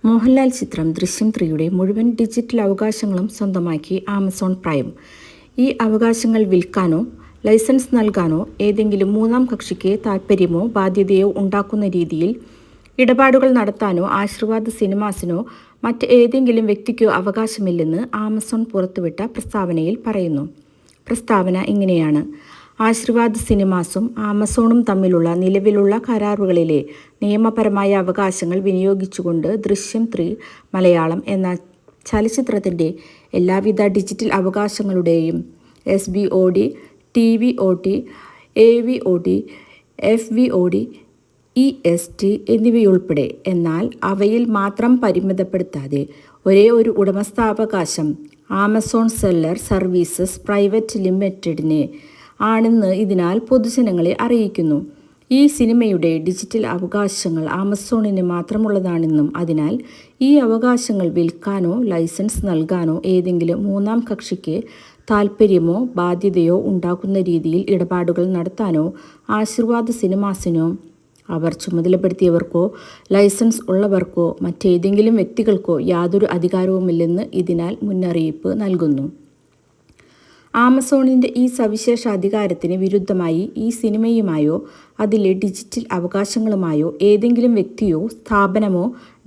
മോഹൻലാൽ ചിത്രം ദൃശ്യം 3യുടെ മുഴുവൻ ഡിജിറ്റൽ അവകാശങ്ങളും സ്വന്തമാക്കി ആമസോൺ പ്രൈം. ഈ അവകാശങ്ങൾ വിൽക്കാനോ ലൈസൻസ് നൽകാനോ ഏതെങ്കിലും മൂന്നാം കക്ഷിക്ക് താൽപ്പര്യമോ ബാധ്യതയോ ഉണ്ടാക്കുന്ന രീതിയിൽ ഇടപാടുകൾ നടത്താനോ ആശീർവാദ് സിനിമാസിനോ മറ്റ് ഏതെങ്കിലും വ്യക്തിക്കോ അവകാശമില്ലെന്ന് ആമസോൺ പുറത്തുവിട്ട പ്രസ്താവനയിൽ പറയുന്നു. പ്രസ്താവന ഇങ്ങനെയാണ്: ആശീർവാദ് സിനിമാസും ആമസോണും തമ്മിലുള്ള നിലവിലുള്ള കരാറുകളിലെ നിയമപരമായ അവകാശങ്ങൾ വിനിയോഗിച്ചുകൊണ്ട് ദൃശ്യം 3 മലയാളം എന്ന ചലച്ചിത്രത്തിൻ്റെ എല്ലാവിധ digital അവകാശങ്ങളുടെയും SVOD, TVOD, AVOD, FVOD, EST എന്നിവയുൾപ്പെടെ, എന്നാൽ അവയിൽ മാത്രം പരിമിതപ്പെടുത്താതെ ഒരേ ഒരു ഉടമസ്ഥാവകാശം ആമസോൺ സെല്ലർ സർവീസസ് പ്രൈവറ്റ് ലിമിറ്റഡിന് ആണെന്ന് ഇതിനാൽ പൊതുജനങ്ങളെ അറിയിക്കുന്നു. ഈ സിനിമയുടെ ഡിജിറ്റൽ അവകാശങ്ങൾ ആമസോണിന് മാത്രമുള്ളതാണെന്നും അതിനാൽ ഈ അവകാശങ്ങൾ വിൽക്കാനോ ലൈസൻസ് നൽകാനോ ഏതെങ്കിലും മൂന്നാം കക്ഷിക്ക് താൽപ്പര്യമോ ബാധ്യതയോ ഉണ്ടാക്കുന്ന രീതിയിൽ ഇടപാടുകൾ നടത്താനോ ആശീർവാദ് സിനിമാസിനോ അവർ ചുമതലപ്പെടുത്തിയവർക്കോ ലൈസൻസ് ഉള്ളവർക്കോ മറ്റേതെങ്കിലും വ്യക്തികൾക്കോ യാതൊരു അധികാരവുമില്ലെന്ന് ഇതിനാൽ മുന്നറിയിപ്പ് നൽകുന്നു. ആമസോണിൻ്റെ ഈ സവിശേഷ അധികാരത്തിന് വിരുദ്ധമായി ഈ സിനിമയുമായോ അതിലെ ഡിജിറ്റൽ അവകാശങ്ങളുമായോ ഏതെങ്കിലും വ്യക്തിയോ സ്ഥാപനമോ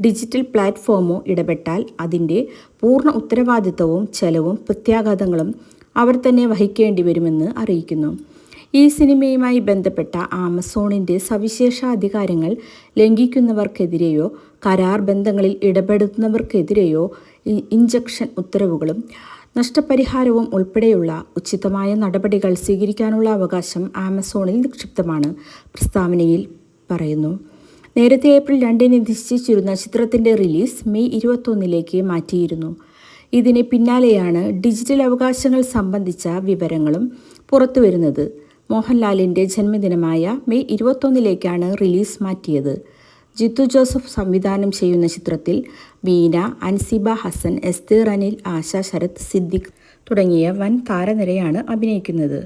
ഡിജിറ്റൽ പ്ലാറ്റ്ഫോമോ ഇടപെട്ടാൽ അതിൻ്റെ പൂർണ്ണ ഉത്തരവാദിത്തവും ചെലവും പ്രത്യാഘാതങ്ങളും അവർ തന്നെ വഹിക്കേണ്ടി വരുമെന്ന് അറിയിക്കുന്നു. ഈ സിനിമയുമായി ബന്ധപ്പെട്ട ആമസോണിൻ്റെ സവിശേഷ അധികാരങ്ങൾ ലംഘിക്കുന്നവർക്കെതിരെയോ കരാർ ബന്ധങ്ങളിൽ ഇടപെടുന്നവർക്കെതിരെയോ ഇഞ്ചക്ഷൻ ഉത്തരവുകളും നഷ്ടപരിഹാരവും ഉൾപ്പെടെയുള്ള ഉചിതമായ നടപടികൾ സ്വീകരിക്കാനുള്ള അവകാശം ആമസോണിൽ നിക്ഷിപ്തമാണ്, പ്രസ്താവനയിൽ പറയുന്നു. നേരത്തെ ഏപ്രിൽ 2 നിശ്ചയിച്ചിരുന്ന ചിത്രത്തിൻ്റെ റിലീസ് മെയ് 21 മാറ്റിയിരുന്നു. ഇതിന് പിന്നാലെയാണ് ഡിജിറ്റൽ അവകാശങ്ങൾ സംബന്ധിച്ച വിവരങ്ങളും പുറത്തുവരുന്നത്. മോഹൻലാലിൻ്റെ ജന്മദിനമായ മെയ് 21 റിലീസ് മാറ്റിയത്. ജിത്തു ജോസഫ് സംവിധാനം ചെയ്യുന്ന ചിത്രത്തിൽ ബീന, അൻസിബ ഹസൻ, എസ്തേർ അനിൽ, ആശ ശരത്, സിദ്ദിഖ് തുടങ്ങിയ വൻ താരനിരയാണ് അഭിനയിക്കുന്നത്.